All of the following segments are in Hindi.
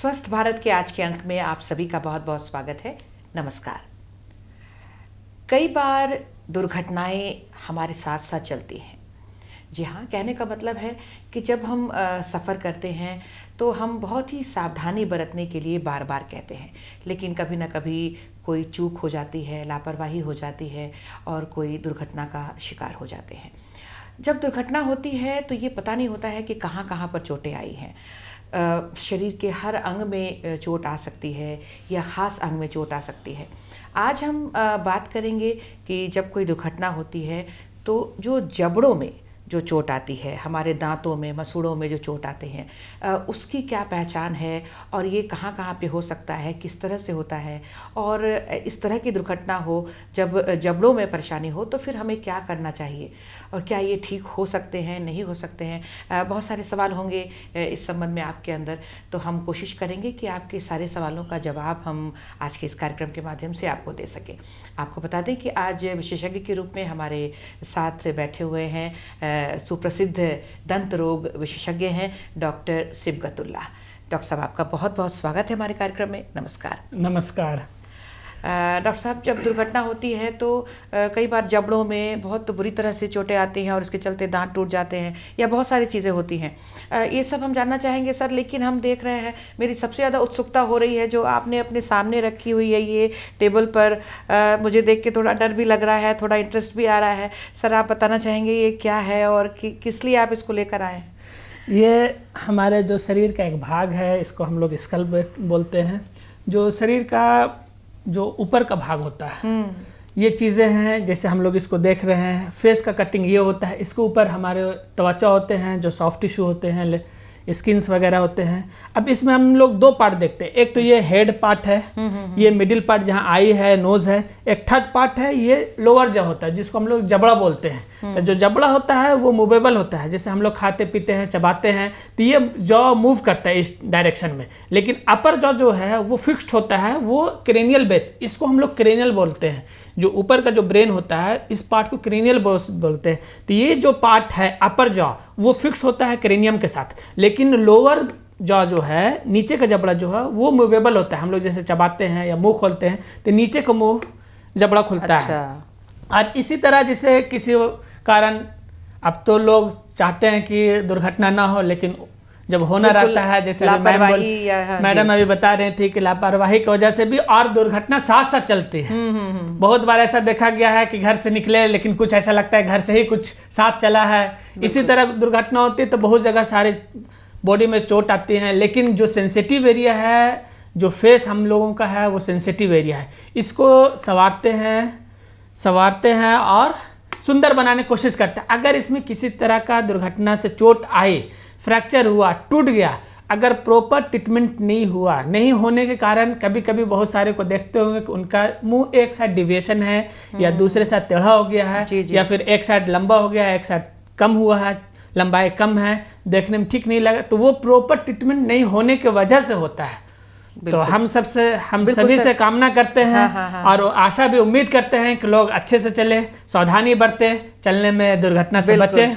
स्वस्थ भारत के आज के अंक में आप सभी का बहुत बहुत स्वागत है। नमस्कार। कई बार दुर्घटनाएं हमारे साथ साथ चलती हैं। जी हाँ, कहने का मतलब है कि जब हम सफ़र करते हैं तो हम बहुत ही सावधानी बरतने के लिए बार बार कहते हैं, लेकिन कभी ना कभी कोई चूक हो जाती है, लापरवाही हो जाती है और कोई दुर्घटना का शिकार हो जाते हैं। जब दुर्घटना होती है तो ये पता नहीं होता है कि कहाँ कहाँ पर चोटें आई हैं। शरीर के हर अंग में चोट आ सकती है या ख़ास अंग में चोट आ सकती है। आज हम बात करेंगे कि जब कोई दुर्घटना होती है तो जो जबड़ों में जो चोट आती है, हमारे दांतों में, मसूड़ों में जो चोट आते हैं, उसकी क्या पहचान है और ये कहाँ कहाँ पे हो सकता है, किस तरह से होता है, और इस तरह की दुर्घटना हो जब जबड़ों में परेशानी हो तो फिर हमें क्या करना चाहिए और क्या ये ठीक हो सकते हैं, नहीं हो सकते हैं। बहुत सारे सवाल होंगे इस संबंध में आपके अंदर, तो हम कोशिश करेंगे कि आपके सारे सवालों का जवाब हम आज के इस कार्यक्रम के माध्यम से आपको दे सकें। आपको बता दें कि आज विशेषज्ञ के रूप में हमारे साथ बैठे हुए हैं सुप्रसिद्ध दंत रोग विशेषज्ञ हैं डॉक्टर सिबगतुल्लाह। डॉक्टर साहब, आपका बहुत बहुत स्वागत है हमारे कार्यक्रम में। नमस्कार। नमस्कार। डॉक्टर साहब, जब दुर्घटना होती है तो कई बार जबड़ों में बहुत बुरी तरह से चोटें आती हैं और इसके चलते दांत टूट जाते हैं या बहुत सारी चीज़ें होती हैं। ये सब हम जानना चाहेंगे सर, लेकिन हम देख रहे हैं, मेरी सबसे ज़्यादा उत्सुकता हो रही है जो आपने अपने सामने रखी हुई है ये टेबल पर। मुझे देख के थोड़ा डर भी लग रहा है, थोड़ा इंटरेस्ट भी आ रहा है। सर, आप बताना चाहेंगे ये क्या है और किस लिए आप इसको लेकर आए? ये हमारे जो शरीर का एक भाग है, इसको हम लोग स्कल बोलते हैं। जो शरीर का जो ऊपर का भाग होता है, ये चीज़ें हैं जैसे हम लोग इसको देख रहे हैं। फेस का कटिंग ये होता है, इसके ऊपर हमारे त्वचा होते हैं, जो सॉफ्ट टिश्यू होते हैं, स्किन्स वगैरह होते हैं। अब इसमें हम लोग दो पार्ट देखते हैं। एक तो ये हेड पार्ट है, ये मिडिल पार्ट जहाँ आई है, नोज है। एक थर्ड पार्ट है, ये लोअर जॉ होता है, जिसको हम लोग जबड़ा बोलते हैं। तो जो जबड़ा होता है वो मूवेबल होता है, जैसे हम लोग खाते पीते हैं, चबाते हैं तो ये जॉ मूव करता है इस डायरेक्शन में। लेकिन अपर जॉ जो है वो फिक्स्ड होता है, वो क्रेनियल बेस, इसको हम लोग क्रेनियल बोलते हैं। जो ऊपर का जो ब्रेन होता है, इस पार्ट को क्रेनियल बोलते हैं। तो ये जो पार्ट है अपर जॉ, वो फिक्स होता है क्रेनियम के साथ। लेकिन लोअर जॉ जो है, नीचे का जबड़ा जो है, वो मूवेबल होता है। हम लोग जैसे चबाते हैं या मुंह खोलते हैं तो नीचे का मुंह जबड़ा खुलता है। और इसी तरह जैसे किसी कारण, अब तो लोग चाहते हैं कि दुर्घटना ना हो, लेकिन जब होना रहता है, जैसे मैडम अभी बता रहे थे कि लापरवाही की वजह से भी और दुर्घटना साथ साथ चलती है। बहुत बार ऐसा देखा गया है कि घर से निकले लेकिन कुछ ऐसा लगता है घर से ही कुछ साथ चला है। इसी तरह दुर्घटना होती है तो बहुत जगह सारे बॉडी में चोट आती है। लेकिन जो सेंसिटिव एरिया है, जो फेस हम लोगों का है, वो सेंसिटिव एरिया है। इसको संवारते हैं और सुंदर बनाने की कोशिश करते हैं। अगर इसमें किसी तरह का दुर्घटना से चोट आए, फ्रैक्चर हुआ, टूट गया, अगर प्रॉपर ट्रीटमेंट नहीं होने के कारण कभी कभी बहुत सारे को देखते होंगे कि उनका मुंह एक साइड डिविएशन है या दूसरे साइड टेढ़ा हो गया है, या फिर एक साइड लंबा हो गया है, एक साइड कम हुआ है, लंबाई कम है, देखने में ठीक नहीं लगा, तो वो प्रॉपर ट्रीटमेंट नहीं होने की वजह से होता है। तो हम सभी से कामना करते हैं और आशा भी उम्मीद करते हैं कि लोग अच्छे से चले, सावधानी बरते, चलने में दुर्घटना से बचे।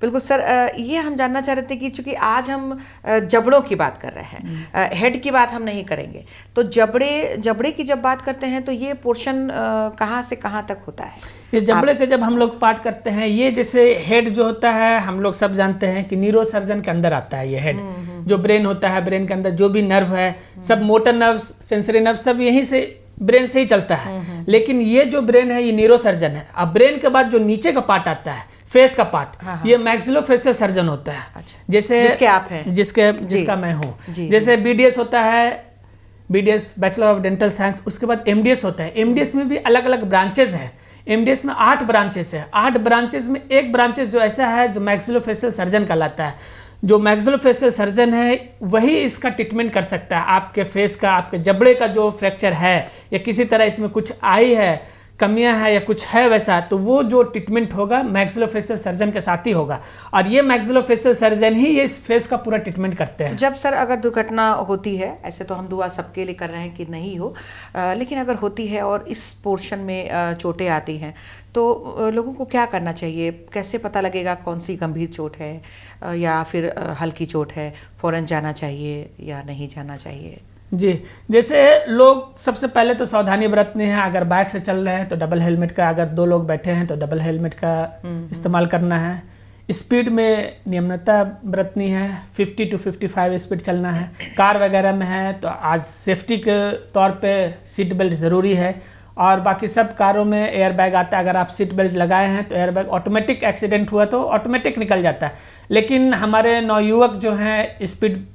बिल्कुल सर, ये हम जानना चाह रहे थे कि चूंकि आज हम जबड़ों की बात कर रहे हैं, हेड की बात हम नहीं करेंगे, तो जबड़े की जब बात करते हैं तो ये पोर्शन कहाँ से कहाँ तक होता है? ये जबड़े के जब हम लोग पार्ट करते हैं, ये जैसे हेड जो होता है, हम लोग सब जानते हैं कि न्यूरो सर्जन के अंदर आता है ये हेड। जो ब्रेन होता है, ब्रेन के अंदर जो भी नर्व है, सब मोटर नर्व, सेंसरी नर्व, सब यहीं से ब्रेन से ही चलता है। लेकिन ये जो ब्रेन है, ये न्यूरो सर्जन है। अब ब्रेन के बाद जो नीचे का पार्ट आता है, फेस का पार्ट, ये मैक्सिलोफेशियल सर्जन होता है। अच्छा। जैसे जिसके आप हैं, जिसका मैं हूँ। जैसे बीडीएस होता है, BDS bachelor of dental science, उसके बाद एमडीएस होता है। एमडीएस में भी अलग अलग ब्रांचेस हैं। एमडीएस में 8 ब्रांचेस है। 8 ब्रांचेस में एक ब्रांचेस जो ऐसा है जो मैक्सिलोफेशियल सर्जन कहलाता है। जो मैक्सिलोफेशियल सर्जन है वही इसका ट्रीटमेंट कर सकता है। आपके फेस का, आपके जबड़े का जो फ्रैक्चर है या किसी तरह इसमें कुछ आई है, कमियां हैं या कुछ है वैसा, तो वो जो ट्रीटमेंट होगा मैक्सिलोफेशियल सर्जन के साथ ही होगा, और ये मैक्सिलोफेशियल सर्जन ही ये इस फेस का पूरा ट्रीटमेंट करते हैं। तो जब सर अगर दुर्घटना होती है, ऐसे तो हम दुआ सबके लिए कर रहे हैं कि नहीं हो, लेकिन अगर होती है और इस पोर्शन में चोटें आती हैं, तो लोगों को क्या करना चाहिए? कैसे पता लगेगा कौन सी गंभीर चोट है या फिर हल्की चोट है? फ़ौरन जाना चाहिए या नहीं जाना चाहिए? जी, जैसे लोग सबसे पहले तो सावधानी बरतनी है। अगर बाइक से चल रहे हैं तो डबल हेलमेट का, अगर 2 लोग बैठे हैं तो डबल हेलमेट का इस्तेमाल करना है। स्पीड में नियमनता बरतनी है, 50 to 55 स्पीड चलना है। कार वगैरह में है तो आज सेफ्टी के तौर पे सीट बेल्ट ज़रूरी है, और बाकी सब कारों में एयर बैग आता है। अगर आप सीट बेल्ट लगाए हैं तो एयर बैग ऑटोमेटिक, एक्सीडेंट हुआ तो ऑटोमेटिक निकल जाता है। लेकिन हमारे नवयुवक जो हैं स्पीड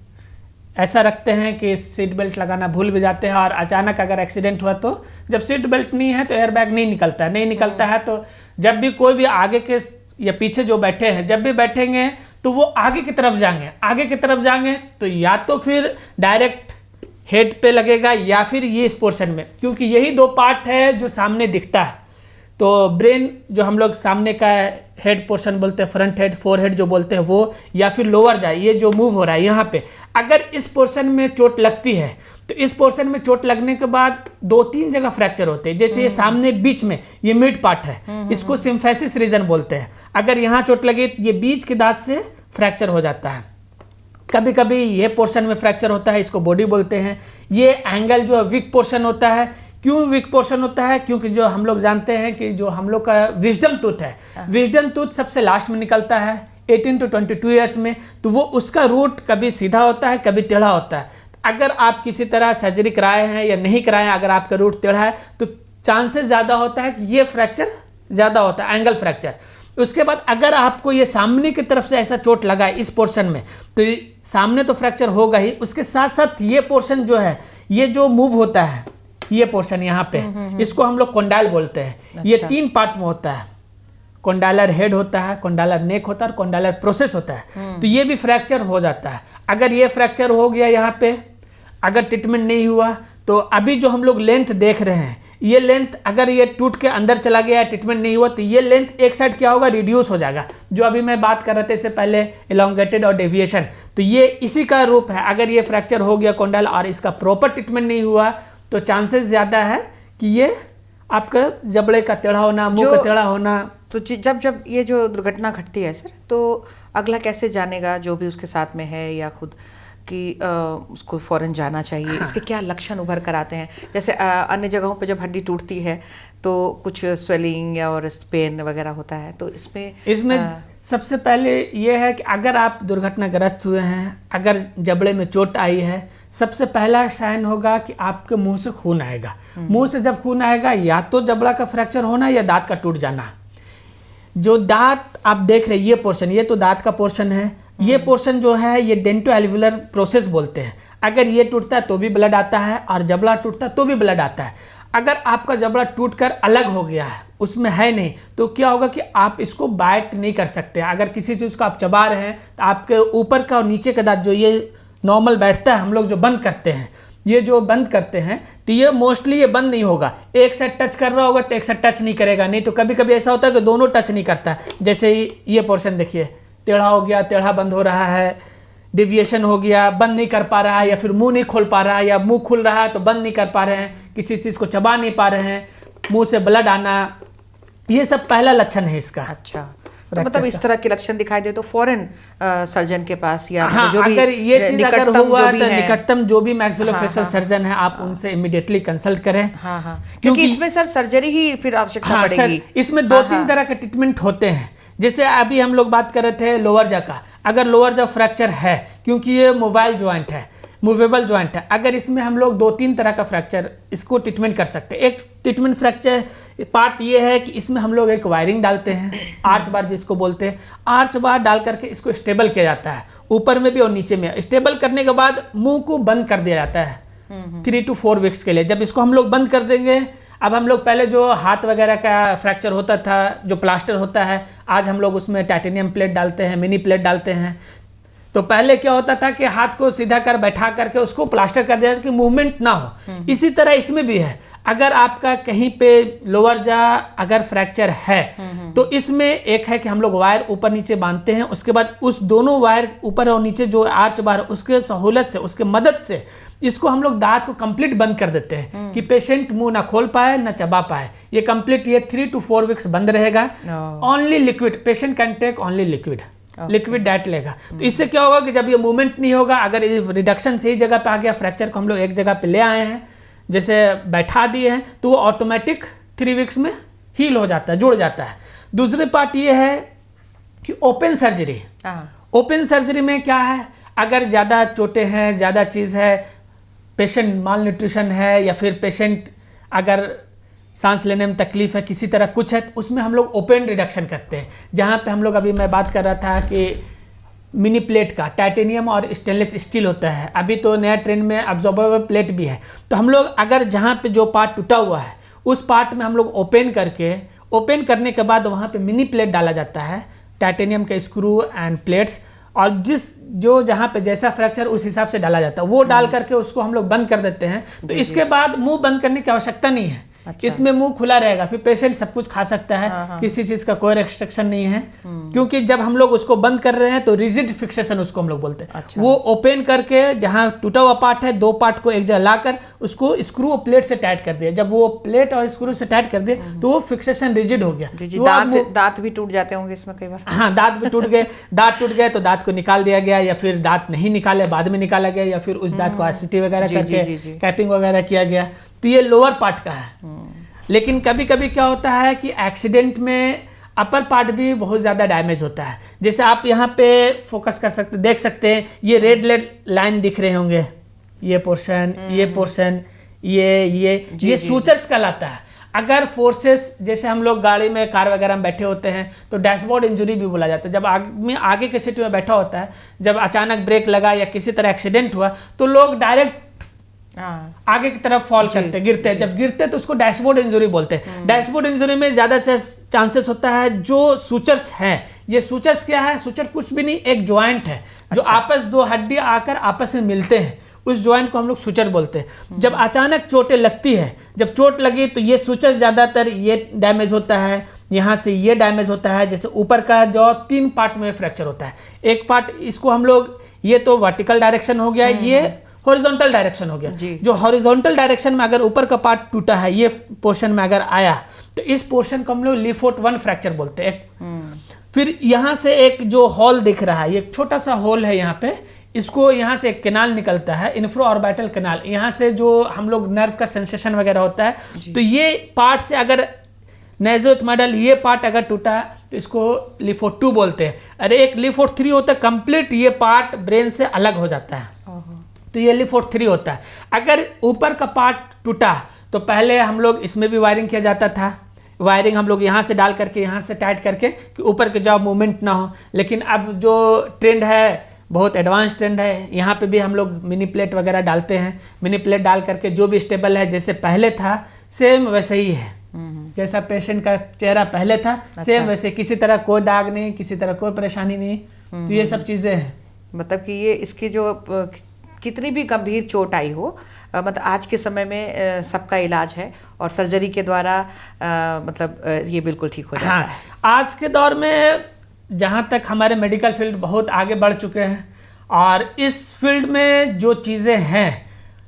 ऐसा रखते हैं कि सीट बेल्ट लगाना भूल भी जाते हैं, और अचानक अगर एक्सीडेंट हुआ तो जब सीट बेल्ट नहीं है तो एयर बैग नहीं निकलता है। तो जब भी कोई भी आगे के या पीछे जो बैठे हैं, जब भी बैठेंगे तो वो आगे की तरफ जाएंगे तो या तो फिर डायरेक्ट हेड पे लगेगा या फिर ये इस पोर्शन में, क्योंकि यही 2 पार्ट है जो सामने दिखता है। तो ब्रेन जो हम लोग सामने का हेड पोर्शन बोलते हैं, फ्रंट हेड, फोर हेड जो बोलते हैं वो, या फिर लोअर जाए, ये जो मूव हो रहा है यहाँ पे, अगर इस पोर्शन में चोट लगती है तो इस पोर्शन में चोट लगने के बाद 2-3 जगह फ्रैक्चर होते हैं। जैसे ये सामने बीच में ये मिड पार्ट है, इसको सिम्फेसिस रीजन बोलते हैं। अगर यहाँ चोट लगे तो ये बीच के दांत से फ्रैक्चर हो जाता है। कभी कभी ये पोर्शन में फ्रैक्चर होता है, इसको बॉडी बोलते हैं। ये एंगल जो वीक पोर्शन होता है, क्यों वीक पोर्शन होता है? क्योंकि जो हम लोग जानते हैं कि जो हम लोग का विजडम टूथ है, विजडम टूथ सबसे लास्ट में निकलता है 18 to 22 ईयर्स में, तो वो उसका रूट कभी सीधा होता है कभी टेढ़ा होता है। अगर आप किसी तरह सर्जरी कराए हैं या नहीं कराए हैं, अगर आपका रूट टेढ़ा है तो चांसेस ज़्यादा होता है कि ये फ्रैक्चर ज़्यादा होता है, एंगल फ्रैक्चर। उसके बाद अगर आपको ये सामने की तरफ से ऐसा चोट लगा है इस पोर्शन में, तो सामने तो फ्रैक्चर होगा ही, उसके साथ साथ ये पोर्शन जो है, ये जो मूव होता है, ये पोर्शन यहाँ पे, इसको हम लोग कोंडाइल बोलते हैं। अच्छा। ये 3 पार्ट में होता है, कोंडाइलर हेड होता है, कोंडाइलर नेक होता है और कोंडाइलर प्रोसेस होता है। तो ये भी फ्रैक्चर हो जाता है। अगर ये फ्रैक्चर हो गया यहाँ पे, अगर ट्रीटमेंट नहीं हुआ, तो अभी जो हम लोग लेंथ देख रहे हैं, ये लेंथ अगर ये टूट के अंदर चला गया, ट्रीटमेंट नहीं हुआ, तो ये लेंथ एक साइड क्या होगा, रिड्यूस हो जाएगा। जो अभी मैं बात कर रहे थे इससे पहले, एलोंगेटेड और डेविएशन, तो ये इसी का रूप है। अगर ये फ्रैक्चर हो गया कोंडाइल और इसका प्रॉपर ट्रीटमेंट नहीं हुआ, तो चांसेस ज़्यादा है कि ये आपका जबड़े का टेढ़ा होना, मुंह का टेढ़ा होना। तो जब ये जो दुर्घटना घटती है सर, तो अगला कैसे जानेगा, जो भी उसके साथ में है या खुद, कि उसको फ़ौरन जाना चाहिए? हाँ। इसके क्या लक्षण उभर कर आते हैं? जैसे अन्य जगहों पे जब हड्डी टूटती है तो कुछ स्वेलिंग और पेन वगैरह होता है, तो इसमें सबसे पहले ये है कि अगर आप दुर्घटनाग्रस्त हुए हैं, अगर जबड़े में चोट आई है, सबसे पहला साइन होगा कि आपके मुंह से खून आएगा। मुंह से जब खून आएगा, या तो जबड़ा का फ्रैक्चर होना या दांत का टूट जाना। जो दांत आप देख रहे हैं, ये पोर्शन, ये तो दांत का पोर्शन है। ये पोर्शन जो है ये डेंटो एल्वियुलर प्रोसेस बोलते हैं। अगर ये टूटता है तो भी ब्लड आता है, और जबड़ा टूटता है तो भी ब्लड आता है। अगर आपका जबड़ा टूटकर अलग हो गया है, उसमें है नहीं, तो क्या होगा कि आप इसको बाइट नहीं कर सकते। अगर किसी चीज़ को आप चबा रहे हैं तो आपके ऊपर का और नीचे का दांत जो ये नॉर्मल बैठता है, हम लोग जो बंद करते हैं, ये जो बंद करते हैं, तो ये मोस्टली ये बंद नहीं होगा। एक साइड टच कर रहा होगा तो एक साइड टच नहीं करेगा, नहीं तो कभी कभी ऐसा होता है कि दोनों टच नहीं करता। जैसे ये पोर्शन देखिए, टेढ़ा हो गया, टेढ़ा बंद हो रहा है, डेविएशन हो गया, बंद नहीं कर पा रहा है, या फिर मुंह नहीं खोल पा रहा है, या मुंह खुल रहा है तो बंद नहीं कर पा रहे हैं, किसी चीज़ को चबा नहीं पा रहे हैं, मुंह से ब्लड आना, ये सब पहला लक्षण है इसका। अच्छा, तो मतलब इस तरह के लक्षण दिखाई दे तो फौरन सर्जन के पास, या हाँ, जो भी अगर ये चीज अगर हुआ तो निकटतम जो भी मैक्सिलोफेशियल हाँ, सर्जन है, आप उनसे इमीडिएटली कंसल्ट करें। हाँ हाँ, क्योंकि इसमें सर सर्जरी ही फिर आवश्यकता पड़ेगी। इसमें 2-3 तरह के ट्रीटमेंट होते हैं। जैसे अभी हम लोग बात कर रहे थे लोअर जा का, अगर लोअर जा फ्रैक्चर है, क्योंकि ये मोबाइल ज्वाइंट है, मूवेबल ज्वाइंट है, अगर इसमें हम लोग 2-3 तरह का फ्रैक्चर इसको ट्रीटमेंट कर सकते हैं। एक ट्रीटमेंट फ्रैक्चर पार्ट ये है कि इसमें हम लोग एक वायरिंग डालते हैं, आर्च बार जिसको बोलते हैं। आर्च बार डाल करके इसको स्टेबल किया जाता है, ऊपर में भी और नीचे में। स्टेबल करने के बाद मुंह को बंद कर दिया जाता है 3 to 4 वीक्स के लिए। जब इसको हम लोग बंद कर देंगे, अब हम लोग पहले जो हाथ वगैरह का फ्रैक्चर होता था, जो प्लास्टर होता है, आज हम लोग उसमें टाइटेनियम प्लेट डालते हैं, मिनी प्लेट डालते हैं। तो पहले क्या होता था कि हाथ को सीधा कर बैठा करके उसको प्लास्टर कर दिया कि मूवमेंट ना हो। इसी तरह इसमें भी है, अगर आपका कहीं पे लोअर जा अगर फ्रैक्चर है तो इसमें एक है कि हम लोग वायर ऊपर नीचे बांधते हैं, उसके बाद उस दोनों वायर ऊपर और नीचे जो आर्च बार उसके सहूलत से, उसके मदद से इसको हम लोग दांत को कंप्लीट बंद कर देते हैं कि पेशेंट मुंह ना खोल पाए ना चबा पाए। ये कंप्लीट ये 3 to 4 वीक्स बंद रहेगा। Only liquid, patient can take only liquid diet लेगा। तो इससे क्या होगा कि जब ये मूवमेंट नहीं होगा, अगर रिडक्शन सही जगह पे आ गया, फ्रैक्चर को हम लोग एक जगह पे ले आए हैं, जैसे बैठा दिए हैं, तो वो ऑटोमेटिक 3 वीक्स में हील हो जाता है, जुड़ जाता है। दूसरी पार्ट ये है कि ओपन सर्जरी। ओपन सर्जरी में क्या है, अगर ज़्यादा चोटें हैं, ज़्यादा चीज़ है, पेशेंट माल न्यूट्रिशन है, या फिर पेशेंट अगर सांस लेने में तकलीफ है, किसी तरह कुछ है, तो उसमें हम लोग ओपन रिडक्शन करते हैं। जहाँ पे हम लोग अभी मैं बात कर रहा था कि मिनी प्लेट का टाइटेनियम और स्टेनलेस स्टील होता है, अभी तो नया ट्रेंड में अब्जॉर्बेबल प्लेट भी है। तो हम लोग अगर जहाँ पे जो पार्ट टूटा हुआ है उस पार्ट में हम लोग ओपन करने के बाद वहाँ पे मिनी प्लेट डाला जाता है, टाइटेनियम के स्क्रू एंड प्लेट्स, और जो जहाँ पे जैसा फ्रैक्चर उस हिसाब से डाला जाता है, वो डाल करके उसको हम लोग बंद कर देते हैं। तो इसके बाद मुंह बंद करने की आवश्यकता नहीं है। अच्छा। इसमें मुंह खुला रहेगा, फिर पेशेंट सब कुछ खा सकता है। हाँ। किसी चीज का कोई रेस्ट्रिक्शन नहीं है, क्योंकि जब हम लोग उसको बंद कर रहे हैं तो रिजिड फिक्सेशन उसको हम लोग बोलते हैं। अच्छा। वो ओपन करके जहाँ टूटा हुआ पार्ट है, 2 पार्ट को एक जगह लाकर उसको स्क्रू और प्लेट से टाइट कर दिया। जब वो प्लेट और स्क्रू से टाइट कर दिए तो वो फिक्सेशन रिजिड हो गया। दांत भी टूट जाते होंगे इसमें कई बार। हाँ, दांत भी टूट गए। दांत टूट गए तो दांत को निकाल दिया गया, या फिर दांत नहीं निकाले बाद में निकाला गया, या फिर उस दांत को आरसीटी वगैरह करके कैपिंग वगैरह किया गया। तो ये लोअर पार्ट का है। लेकिन कभी कभी क्या होता है कि एक्सीडेंट में अपर पार्ट भी बहुत ज़्यादा डैमेज होता है। जैसे आप यहाँ पे फोकस कर सकते, देख सकते हैं, ये रेड लाइन दिख रहे होंगे, ये पोर्शन, ये पोर्शन, ये सूचर्स कहलाता है। अगर फोर्सेस, जैसे हम लोग गाड़ी में, कार वगैरह में बैठे होते हैं तो डैशबोर्ड इंजरी भी बोला जाता है। जब आदमी आगे के सीट में बैठा होता है, जब अचानक ब्रेक लगा या किसी तरह एक्सीडेंट हुआ तो लोग डायरेक्ट आगे की तरफ फॉल करते, गिरते हैं। जब गिरते तो उसको डैशबोर्ड इंजरी बोलते हैं। डैशबोर्ड इंजरी में ज्यादा चांसेस होता है जो सूचर्स हैं। ये सूचर्स क्या है? सूचर कुछ भी नहीं, एक ज्वाइंट है जो आपस 2 हड्डी आकर आपस में मिलते हैं, उस ज्वाइंट को हम लोग सूचर बोलते हैं। जब अचानक चोटें लगती है, जब चोट लगी तो ये सूचर्स ज्यादातर ये डैमेज होता है, यहाँ से ये डैमेज होता है। जैसे ऊपर का जो 3 पार्ट में फ्रैक्चर होता है, एक पार्ट इसको हम लोग, ये तो वर्टिकल डायरेक्शन हो गया, ये हॉरिजॉन्टल डायरेक्शन हो गया। जो हॉरिजॉन्टल डायरेक्शन में अगर ऊपर का पार्ट टूटा है, ये पोर्शन में अगर आया तो इस पोर्शन को हम लोग लीफोर्ट 1 फ्रैक्चर बोलते हैं। फिर यहाँ से एक जो हॉल दिख रहा है, ये छोटा सा हॉल है यहाँ पे, इसको यहाँ से एक कैनाल निकलता है, इन्फ्रो ऑर्बिटल कैनाल। यहाँ से जो हम लोग नर्व का सेंसेशन वगैरह होता है, तो ये पार्ट से अगर नेजोएथमोइडल ये पार्ट अगर टूटा तो इसको लीफोर्ट 2 बोलते हैं। अरे एक लीफोर्ट 3 होता है, कंप्लीट ये पार्ट ब्रेन से अलग हो जाता है, तो ये लीफोर्ट 3 होता है। अगर ऊपर का पार्ट टूटा तो पहले हम लोग इसमें भी वायरिंग किया जाता था। वायरिंग हम लोग यहाँ से डाल करके, यहाँ से टाइट करके कि ऊपर के जाओ मूवमेंट ना हो। लेकिन अब जो ट्रेंड है, बहुत एडवांस ट्रेंड है, यहाँ पे भी हम लोग मिनी प्लेट वगैरह डालते हैं। मिनी प्लेट डाल करके जो भी स्टेबल है, जैसे पहले था सेम वैसे ही है, जैसा पेशेंट का चेहरा पहले था सेम वैसे, किसी तरह कोई दाग नहीं, किसी तरह कोई परेशानी नहीं। तो ये सब चीज़ें हैं। मतलब कि ये इसकी जो कितनी भी गंभीर चोट आई हो, मतलब आज के समय में सबका इलाज है और सर्जरी के द्वारा मतलब ये बिल्कुल ठीक हो जाता है। आज के दौर में जहाँ तक हमारे मेडिकल फील्ड बहुत आगे बढ़ चुके हैं, और इस फील्ड में जो चीज़ें हैं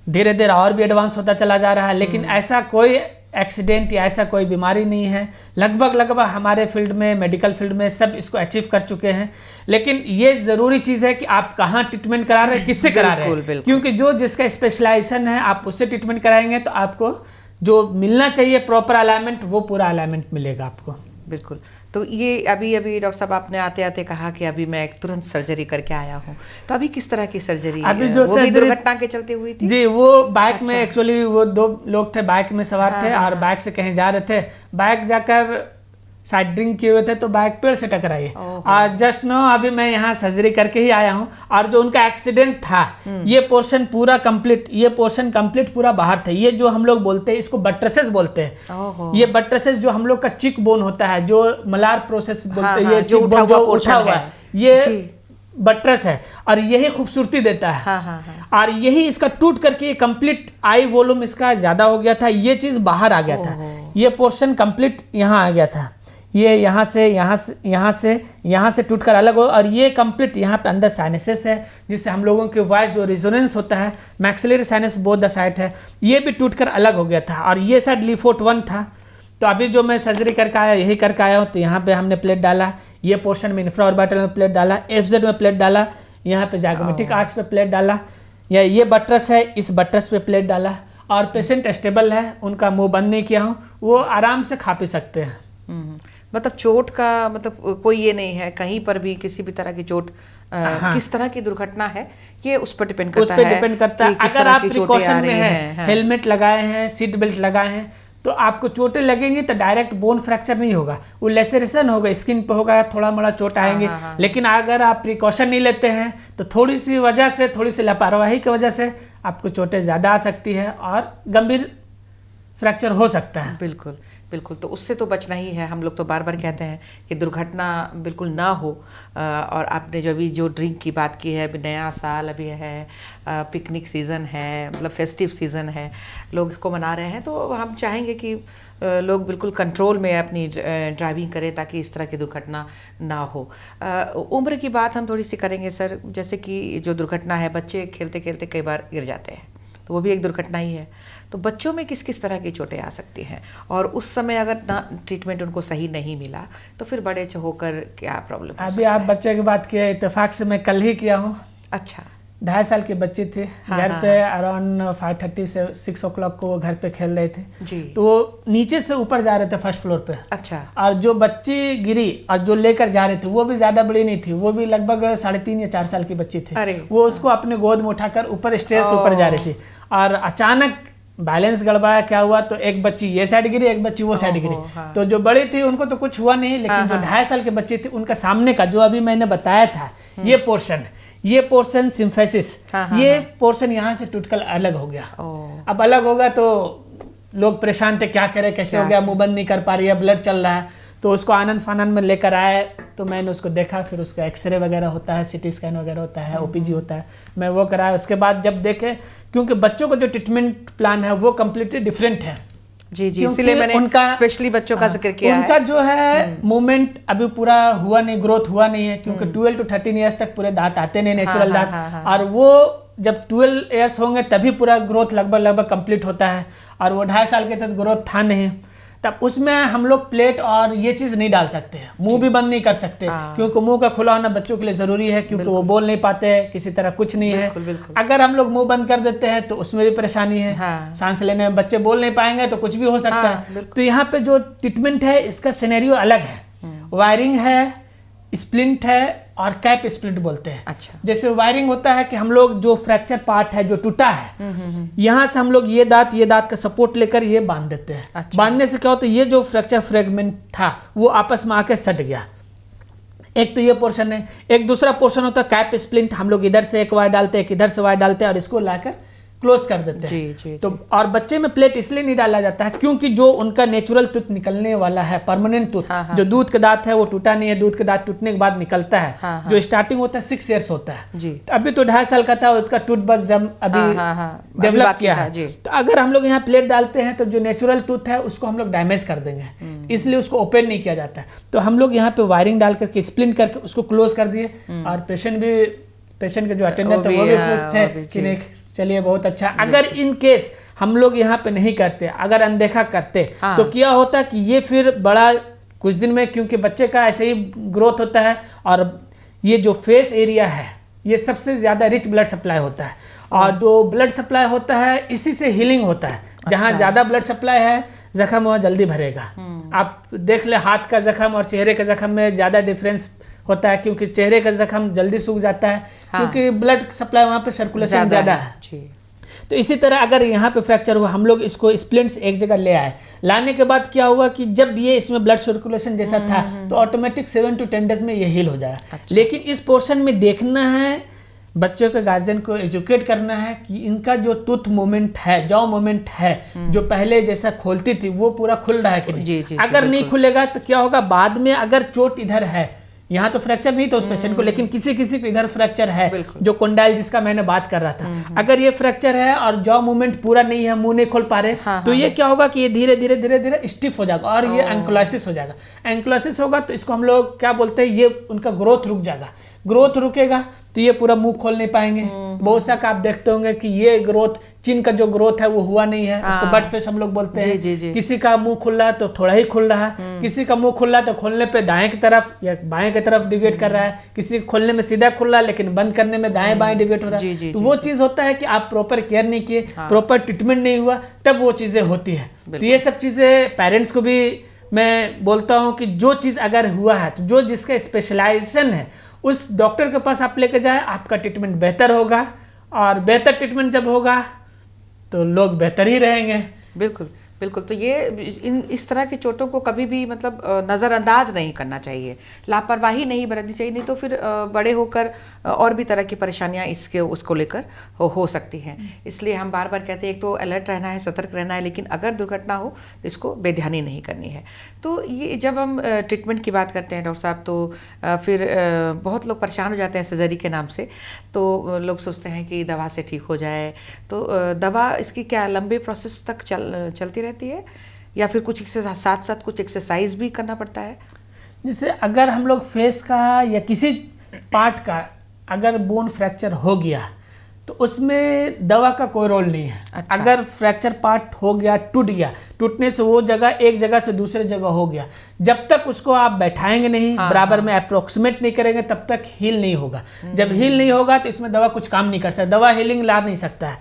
धीरे धीरे और भी एडवांस होता चला जा रहा है। लेकिन ऐसा कोई एक्सीडेंट या ऐसा कोई बीमारी नहीं है, लगभग हमारे फील्ड में, मेडिकल फील्ड में सब इसको अचीव कर चुके हैं। लेकिन ये ज़रूरी चीज़ है कि आप कहाँ ट्रीटमेंट करा रहे हैं, किससे करा रहे हैं, क्योंकि जो जिसका स्पेशलाइजेशन है आप उससे ट्रीटमेंट कराएंगे तो आपको जो मिलना चाहिए प्रॉपर अलाइनमेंट, वो पूरा अलाइनमेंट मिलेगा आपको। बिल्कुल। तो ये अभी डॉक्टर साहब आपने आते आते कहा कि अभी मैं तुरंत सर्जरी करके आया हूँ, तो अभी किस तरह की सर्जरी? अभी जो वो भी दुर्घटना के चलते हुई थी जी, वो बाइक में, एक्चुअली वो 2 लोग थे, बाइक में सवार थे और बाइक से कहीं जा रहे थे, बाइक जाकर साइड ड्रिंक किए हुए थे तो बाइक पेड़ से टकराई। और जस्ट नो अभी मैं यहाँ सर्जरी करके ही आया हूँ, और जो उनका एक्सीडेंट था ये पोर्शन पूरा कंप्लीट, ये पोर्शन कंप्लीट पूरा बाहर था। ये जो हम लोग बोलते हैं इसको बट्रेसेस बोलते हैं। ये बट्रेसेस जो हम लोग का चिक बोन होता है, जो मलार प्रोसेस बोलते हैं, ये चिक बोन जो उठा हुआ है, बट्रस है और यही खूबसूरती देता है। हाँ हाँ हाँ। और यही इसका टूट करके कंप्लीट आई वॉल्यूम इसका ज़्यादा हो गया था, ये चीज़ बाहर आ गया था, ये पोर्शन कंप्लीट यहाँ आ गया था, ये यहाँ से टूटकर अलग हो, और ये कंप्लीट यहाँ पे अंदर साइनसेस है जिससे हम लोगों के वॉइस जो रिजोनेंस होता है, maxillary sinus both the side है, ये भी टूटकर अलग हो गया था। और ये साइड लीफोर्ट 1 था। तो अभी जो मैं सर्जरी करके आया यही करके आया हूँ। तो यहाँ पे हमने प्लेट डाला, ये पोर्शन में इंफ्राऑर्बिटल में प्लेट डाला, FZ में प्लेट डाला, यहाँ पे ज़ाइगोमेटिक आर्च पे प्लेट डाला, या ये बट्रस है, इस बट्रस पे प्लेट डाला, और पेशेंट स्टेबल है, उनका मुंह बंद नहीं किया हूँ, वो आराम से खा पी सकते हैं। मतलब चोट का मतलब कोई ये नहीं है, कहीं पर भी किसी भी तरह की चोट किस तरह की दुर्घटना है ये उस पर डिपेंड करता है। उस पर डिपेंड करता है। अगर आप प्रिकॉशन में हैं, हेलमेट लगाए हैं, सीट बेल्ट लगाए हैं, तो आपको चोटें लगेंगी तो डायरेक्ट बोन फ्रैक्चर नहीं होगा, वो लेसरेशन होगा, स्किन पे होगा, थोड़ा मोड़ा चोट आएंगे। लेकिन अगर आप प्रिकॉशन नहीं लेते हैं तो थोड़ी सी वजह से, थोड़ी सी लापरवाही की वजह से आपको चोटें ज़्यादा आ सकती है और गंभीर फ्रैक्चर हो सकता है। बिल्कुल बिल्कुल। तो उससे तो बचना ही है। हम लोग तो बार बार कहते हैं कि दुर्घटना बिल्कुल ना हो। और आपने जो अभी जो ड्रिंक की बात की है, अभी नया साल अभी है, पिकनिक सीज़न है, मतलब फेस्टिव सीज़न है, लोग इसको मना रहे हैं, तो हम चाहेंगे कि लोग बिल्कुल कंट्रोल में अपनी ड्राइविंग करें ताकि इस तरह की दुर्घटना ना हो। उम्र की बात हम थोड़ी सी करेंगे सर, जैसे कि जो दुर्घटना है, बच्चे खेलते खेलते कई बार गिर जाते हैं, तो वो भी एक दुर्घटना ही है। तो बच्चों में किस किस तरह की चोटें आ सकती हैं, और उस समय अगर ना ट्रीटमेंट उनको सही नहीं मिला तो फिर बड़े होकर क्या प्रॉब्लम? अभी आप बच्चे की बात किए, इत्तेफाक से मैं कल ही किया हूँ। अच्छा। 2.5 साल के बच्चे थे, घर पे अराउंड 5:30 से 6 o'clock को वो घर पे खेल रहे थे जी। तो वो नीचे से ऊपर जा रहे थे फर्स्ट फ्लोर पे। अच्छा। और जो बच्ची गिरी और जो लेकर जा रहे थे वो भी ज्यादा बड़ी नहीं थी, वो भी लगभग 3.5 या 4 साल की बच्ची थी। वो उसको अपने गोद में उठाकर ऊपर स्टेज से ऊपर जा रही थी, और अचानक बैलेंस गड़बड़ाया, क्या हुआ, तो एक बच्ची ये साइड गिरी, एक बच्ची वो साइड गिरी। तो जो बड़ी थी उनको तो कुछ हुआ नहीं, लेकिन जो 2.5 साल के बच्चे थे उनका सामने का जो अभी मैंने बताया था, ये पोर्शन सिम्फेसिस, ये पोर्शन यहाँ से टूटकर अलग हो गया। अब अलग होगा तो लोग परेशान थे, क्या करें, कैसे हो गया, मुंह बंद नहीं कर पा रही है, ब्लड चल रहा है। तो उसको आनंद फानंद में लेकर आए, तो मैंने उसको देखा, फिर उसका एक्सरे वगैरह होता है, CT स्कैन वगैरह होता है, OPG होता है, मैं वो कराया। उसके बाद जब देखे, क्योंकि बच्चों का जो ट्रीटमेंट प्लान है वो कम्प्लीटली डिफरेंट है। जी जी, इसलिए मैंने उनका स्पेशली बच्चों का जिक्र किया है। उनका जो है मूवमेंट अभी पूरा हुआ नहीं, ग्रोथ हुआ नहीं है, क्योंकि 12 to 13 ईयर्स तक पूरे दांत आते नहीं, नेचुरल दांत। और वो जब 12 ईयर्स होंगे तभी पूरा ग्रोथ लगभग कंप्लीट होता है, और वो 2.5 साल के तक ग्रोथ था नहीं। तब उसमें हम लोग प्लेट और ये चीज़ नहीं डाल सकते हैं, मुंह भी बंद नहीं कर सकते, क्योंकि मुंह का खुला होना बच्चों के लिए ज़रूरी है, क्योंकि वो बोल नहीं पाते हैं, किसी तरह कुछ नहीं है। अगर हम लोग मुंह बंद कर देते हैं तो उसमें भी परेशानी है, सांस लेने में बच्चे बोल नहीं पाएंगे तो कुछ भी हो सकता है। तो यहाँ पे जो ट्रीटमेंट है इसका सिनेरियो अलग है, वायरिंग है, स्प्लिंट है, और कैप स्प्लिंट बोलते हैं। अच्छा। जैसे वायरिंग होता है कि हम लोग जो फ्रैक्चर पार्ट है जो टूटा है, यहाँ से हम लोग ये दांत का सपोर्ट लेकर ये बांध देते हैं। अच्छा। बांधने से क्या होता है, ये जो फ्रैक्चर फ्रेगमेंट था वो आपस में आकर सट गया। एक तो ये पोर्शन है, एक दूसरा पोर्शन होता है कैप स्प्लिंट, हम लोग इधर से एक वायर डालते हैं, एक इधर से वायर डालते हैं, और इसको लाकर क्लोज कर देते हैं। जी, जी, तो और बच्चे में प्लेट इसलिए नहीं डाला जाता है क्योंकि जो उनका नेचुरल टूथ निकलने वाला है, परमानेंट टूथ, जो दूध का दांत है वो टूटा नहीं है, दूध का दांत टूटने के बाद निकलता है। जो स्टार्टिंग होता है 6 ईयर्स होता है जी। तो अभी तो 2.5 साल का था, उसका टूथ बस जब अभी डेवलप किया है। तो अगर हम लोग यहाँ प्लेट डालते हैं तो जो नेचुरल टूथ है उसको हम लोग डैमेज कर देंगे, इसलिए उसको ओपन नहीं किया जाता है। तो हम लोग यहाँ पे वायरिंग डाल करके स्प्लिंट करके उसको क्लोज कर दिए, और पेशेंट के जो अटेंडेंट थे वो भी खुश थे कि नहीं, चलिए बहुत अच्छा। अगर इन केस हम लोग यहाँ पे नहीं करते, अगर अनदेखा करते, तो क्या होता कि ये फिर बड़ा कुछ दिन में, क्योंकि बच्चे का ऐसे ही ग्रोथ होता है, और ये जो फेस एरिया है ये सबसे ज़्यादा रिच ब्लड सप्लाई होता है, और जो ब्लड सप्लाई होता है इसी से हीलिंग होता है। जहाँ ज़्यादा ब्लड सप्लाई है जख्म वहाँ जल्दी भरेगा। आप देख ले, हाथ का जख्म और चेहरे के जख्म में ज़्यादा डिफरेंस होता है, क्योंकि चेहरे का जख्म जल्दी सूख जाता है, क्योंकि ब्लड सप्लाई वहाँ पे सर्कुलेशन ज़्यादा है। तो इसी तरह अगर यहाँ पे फ्रैक्चर हुआ, हम लोग इसको स्प्लिंट्स एक जगह ले आए, लाने के बाद क्या हुआ कि जब ये इसमें ब्लड सर्कुलेशन जैसा था तो ऑटोमेटिक 7 to 10 डेज में ये हील हो जाए। अच्छा। लेकिन इस पोर्शन में देखना है, बच्चों के गार्जियन को एजुकेट करना है कि इनका जो टूथ मूवमेंट है, जॉ मूवमेंट है, जो पहले जैसा खोलती थी वो पूरा खुल रहा है कि नहीं। अगर नहीं खुलेगा तो क्या होगा, बाद में अगर चोट इधर है, यहाँ तो फ्रैक्चर नहीं था उस पेशेंट को, लेकिन किसी किसी को इधर फ्रैक्चर है, जो कोंडाइल जिसका मैंने बात कर रहा था। अगर ये फ्रैक्चर है और जॉ मूवमेंट पूरा नहीं है, मुंह नहीं खोल पा रहे, तो ये क्या होगा कि ये धीरे धीरे धीरे धीरे स्टिफ हो जाएगा और ये एंकोलाइसिस हो जाएगा। एंकोलाइसिस होगा तो इसको हम लोग क्या बोलते हैं, ये उनका ग्रोथ रुक जाएगा। ग्रोथ रुकेगा तो ये पूरा मुंह खोल नहीं पाएंगे। बहुत सा का आप देखते होंगे कि ये ग्रोथ, चिन का जो ग्रोथ है वो हुआ नहीं है, उसको बट फेस हम लोग बोलते हैं। जी। किसी का मुंह खुल रहा है तो थोड़ा ही खुल रहा है, किसी का मुंह खुल रहा है तो खोलने पे दाएं की तरफ या बाएं की तरफ डिविएट कर रहा है, किसी के खोलने में सीधा खुल रहा है लेकिन बंद करने में दाएं बाएं डिविएट हो रहा है। तो वो चीज होता है कि आप प्रॉपर केयर नहीं किए, प्रॉपर ट्रीटमेंट नहीं हुआ, तब वो चीजें होती है। तो ये सब चीजें पेरेंट्स को भी मैं बोलता हूँ कि जो चीज अगर हुआ है तो जो जिसका स्पेशलाइजेशन है उस डॉक्टर के पास आप लेकर जाए, आपका ट्रीटमेंट बेहतर होगा। और बेहतर ट्रीटमेंट जब होगा तो लोग बेहतर ही रहेंगे। बिल्कुल बिल्कुल। तो ये इस तरह की चोटों को कभी भी मतलब नज़रअंदाज नहीं करना चाहिए, लापरवाही नहीं बरतनी चाहिए, नहीं तो फिर बड़े होकर और भी तरह की परेशानियां उसको लेकर हो सकती हैं। इसलिए हम बार बार कहते हैं, एक तो अलर्ट रहना है, सतर्क रहना है, लेकिन अगर दुर्घटना हो तो इसको बेध्यानी नहीं करनी है। तो ये जब हम ट्रीटमेंट की बात करते हैं डॉक्टर साहब, तो फिर बहुत लोग परेशान हो जाते हैं सर्जरी के नाम से। तो लोग सोचते हैं कि दवा से ठीक हो जाए, तो दवा इसकी क्या लंबे प्रोसेस तक चलती रहती है या फिर कुछ इसके साथ साथ कुछ एक्सरसाइज भी करना पड़ता है? जैसे अगर हम लोग फेस का या किसी पार्ट का अगर बोन फ्रैक्चर हो गया तो उसमें दवा का कोई रोल नहीं है। अच्छा। अगर फ्रैक्चर पार्ट हो गया, टूट गया, टूटने से वो जगह एक जगह से दूसरे जगह हो गया, जब तक उसको आप बैठाएंगे नहीं, बराबर में अप्रोक्सीमेट नहीं करेंगे, तब तक हील नहीं होगा। जब हील नहीं होगा तो इसमें दवा कुछ काम नहीं कर सकता, दवा हीलिंग ला नहीं सकता है।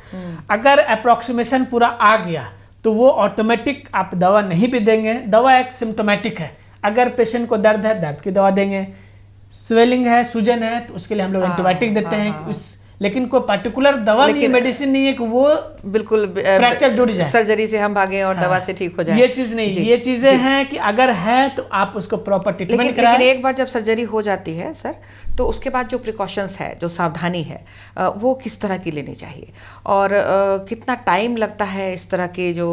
अगर अप्रोक्सीमेशन पूरा आ गया तो वो ऑटोमेटिक आप दवा नहीं भी देंगे। दवा एक सिम्टोमेटिक है। अगर पेशेंट को दर्द है, दर्द की दवा देंगे, स्वेलिंग है, सूजन है, तो उसके लिए हम लोग एंटीबायोटिक देते हैं। लेकिन कोई पर्टिकुलर दवा नहीं, मेडिसिन नहीं है कि वो बिल्कुल फ्रैक्चर जुड़ जाए, सर्जरी से हम भागे और दवा से ठीक हो जाए। ये चीज नहीं, ये चीजें हैं कि अगर है तो आप उसको प्रॉपर ट्रीटमेंट कराएं। लेकिन एक बार जब सर्जरी हो जाती है सर, तो उसके बाद जो प्रिकॉशंस है, जो सावधानी है, वो किस तरह की लेनी चाहिए और कितना टाइम लगता है इस तरह के जो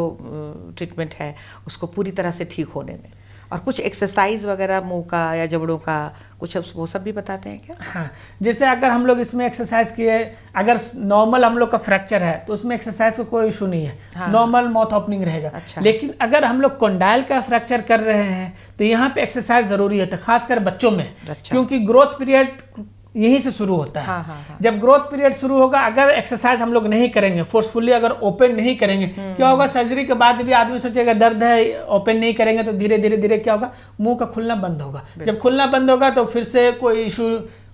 ट्रीटमेंट है उसको पूरी तरह से ठीक होने में? और कुछ एक्सरसाइज वगैरह मुंह का या जबड़ों का कुछ वो सब भी बताते हैं क्या? हाँ, जैसे अगर हम लोग इसमें एक्सरसाइज किए, अगर नॉर्मल हम लोग का फ्रैक्चर है तो उसमें एक्सरसाइज को कोई इशू नहीं है। हाँ। नॉर्मल माउथ ओपनिंग रहेगा। अच्छा। लेकिन अगर हम लोग कोंडाइल का फ्रैक्चर कर रहे हैं तो यहाँ पे एक्सरसाइज जरूरी है, खासकर बच्चों में। अच्छा। क्योंकि ग्रोथ पीरियड यहीं से शुरू होता है। हाँ। जब ग्रोथ पीरियड शुरू होगा, अगर एक्सरसाइज हम लोग नहीं करेंगे, फोर्सफुली अगर ओपन नहीं करेंगे, क्या होगा, सर्जरी के बाद भी आदमी सोचेगा दर्द है, ओपन नहीं करेंगे तो धीरे धीरे धीरे क्या होगा, मुंह का खुलना बंद होगा। जब खुलना बंद होगा तो फिर से कोई इशू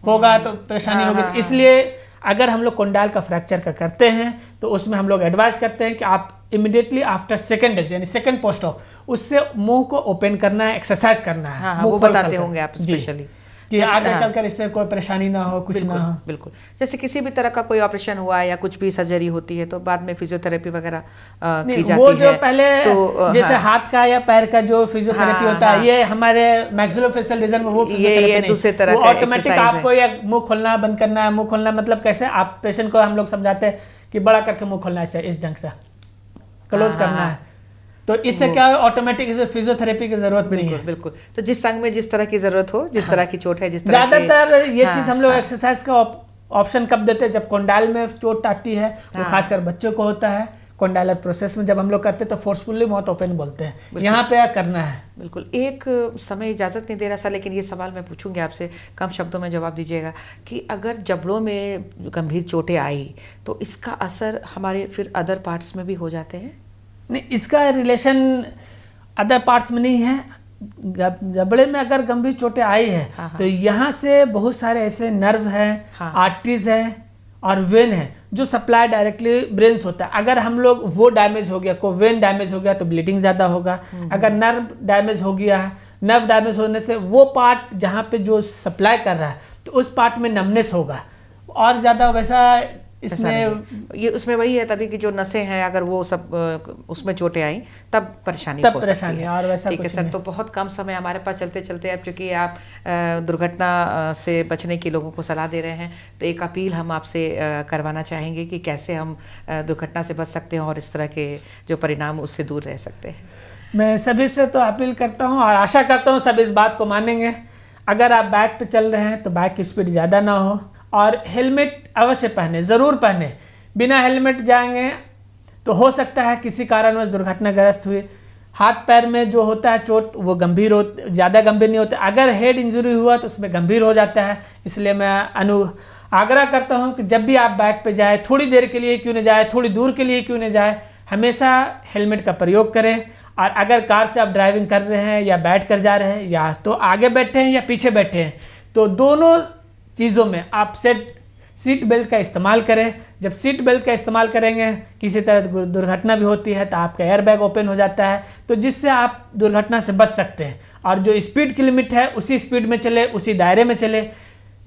होगा, तो परेशानी होगी। तो इसलिए अगर हम लोग कोंडाइल का फ्रैक्चर का करते हैं तो उसमें हम लोग एडवाइस करते हैं कि आप इमीडिएटली आफ्टर सेकेंड डेज यानी सेकेंड पोस्ट ऑफ उससे मुंह को ओपन करना है, एक्सरसाइज करना है। हाँ, वो बताते होंगे आप स्पेशली कि आगे चलकर इससे कोई परेशानी ना हो, कुछ ना हो। बिल्कुल। जैसे किसी भी तरह का कोई ऑपरेशन हुआ या कुछ भी सर्जरी होती है तो बाद में फिजियोथेरेपी वगैरह की जाती है। वो जो पहले तो जैसे हाथ का या पैर का जो फिजियोथेरेपी होता है, ये हमारे मैक्सिलोफेशियल रीजन में वो फिजियोथेरेपी नहीं, दूसरे तरह वो ऑटोमेटिक आपको या मुंह खोलना बंद करना है। मुंह खोलना मतलब कैसे, आप पेशेंट को हम लोग समझाते हैं कि बड़ा करके मुंह खोलना है, इस ढंग से क्लोज करना है। तो इससे क्या है, ऑटोमेटिक इसे फिजियोथेरेपी की जरूरत नहीं है। बिल्कुल। तो जिस संग में जिस तरह की जरूरत हो, जिस तरह की चोट है, जिस तरह ज्यादातर ये चीज हम लोग एक्सरसाइज का ऑप्शन कब देते हैं, जब कोंडाइल में चोट आती है, वो खासकर बच्चों को होता है। कोंडाइलर प्रोसेस में जब हम लोग करते हैं तो फोर्सफुली माउथ ओपन बोलते हैं, यहाँ पे करना है। बिल्कुल। एक समय इजाज़त नहीं दे रहा था, लेकिन ये सवाल मैं पूछूंगी आपसे, कम शब्दों में जवाब दीजिएगा कि अगर जबड़ों में गंभीर चोटें आई तो इसका असर हमारे फिर अदर पार्ट्स में भी हो जाते हैं? नहीं, इसका रिलेशन अदर पार्ट्स में नहीं है। जबड़े में अगर गंभीर चोटें आई है तो यहाँ से बहुत सारे ऐसे नर्व हैं, आर्टरीज हैं और वेन है जो सप्लाई डायरेक्टली ब्रेन होता है। अगर हम लोग वो डैमेज हो गया, को वेन डैमेज हो गया तो ब्लीडिंग ज़्यादा होगा। अगर नर्व डैमेज हो गया है, नर्व डैमेज होने से वो पार्ट जहाँ पे जो सप्लाई कर रहा है तो उस पार्ट में नमनेस होगा और ज़्यादा वैसा इसमें ये उसमें वही है तभी कि जो नसें हैं अगर वो सब उसमें चोटें आई तब परेशानी हो सकती है। और वैसा ठीक है सर, तो बहुत कम समय हमारे पास चलते चलते, अब चूँकि आप दुर्घटना से बचने की लोगों को सलाह दे रहे हैं तो एक अपील हम आपसे करवाना चाहेंगे कि कैसे हम दुर्घटना से बच सकते हैं और इस तरह के जो परिणाम उससे दूर रह सकते हैं। मैं सभी से तो अपील करता हूँ और आशा करता हूँ सब इस बात को मानेंगे। अगर आप बाइक पे चल रहे हैं तो बाइक की स्पीड ज़्यादा ना हो, और हेलमेट अवश्य पहने, ज़रूर पहने। बिना हेलमेट जाएंगे तो हो सकता है किसी कारणवश दुर्घटनाग्रस्त हुई, हाथ पैर में जो होता है चोट वो गंभीर हो, ज़्यादा गंभीर नहीं होता। अगर हेड इंजरी हुआ तो उसमें गंभीर हो जाता है। इसलिए मैं आग्रह करता हूं कि जब भी आप बाइक पे जाए, थोड़ी देर के लिए क्यों न जाए, थोड़ी दूर के लिए क्यों न जाए, हमेशा हेलमेट का प्रयोग करें। और अगर कार से आप ड्राइविंग कर रहे हैं या बैठ कर जा रहे हैं, या तो आगे बैठे हैं या पीछे बैठे हैं, तो दोनों चीज़ों में आप सीट बेल्ट का इस्तेमाल करें। जब सीट बेल्ट का इस्तेमाल करेंगे, किसी तरह दुर्घटना भी होती है तो आपका एयर बैग ओपन हो जाता है, तो जिससे आप दुर्घटना से बच सकते हैं। और जो स्पीड की लिमिट है उसी स्पीड में चले, उसी दायरे में चले।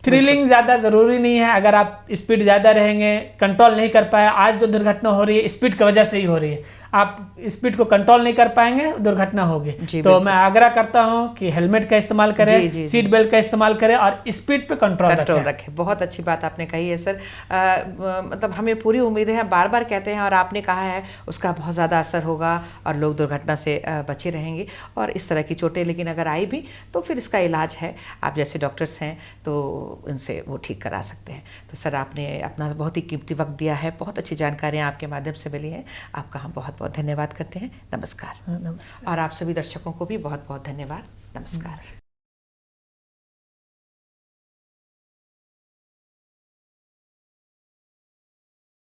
थ्रिलिंग ज़्यादा ज़रूरी नहीं है। अगर आप स्पीड ज़्यादा रहेंगे, कंट्रोल नहीं कर पाए, आज जो दुर्घटना हो रही है स्पीड की वजह से ही हो रही है, आप स्पीड को कंट्रोल नहीं कर पाएंगे, दुर्घटना होगी। तो मैं आग्रह करता हूं कि हेलमेट का इस्तेमाल करें, सीट बेल्ट का इस्तेमाल करें और स्पीड पे कंट्रोल रखें। बहुत अच्छी बात आपने कही है सर। मतलब हमें पूरी उम्मीद है, बार बार कहते हैं और आपने कहा है उसका बहुत ज़्यादा असर होगा और लोग दुर्घटना से बचे रहेंगे। और इस तरह की चोटें लेकिन अगर आई भी तो फिर इसका इलाज है, आप जैसे डॉक्टर्स हैं तो इनसे वो ठीक करा सकते हैं। तो सर आपने अपना बहुत ही कीमती वक्त दिया है, बहुत अच्छी जानकारियाँ आपके माध्यम से मिली हैं, आपका हम बहुत बहुत धन्यवाद करते हैं। नमस्कार। नमस्कार। और आप सभी दर्शकों को भी बहुत बहुत धन्यवाद। नमस्कार।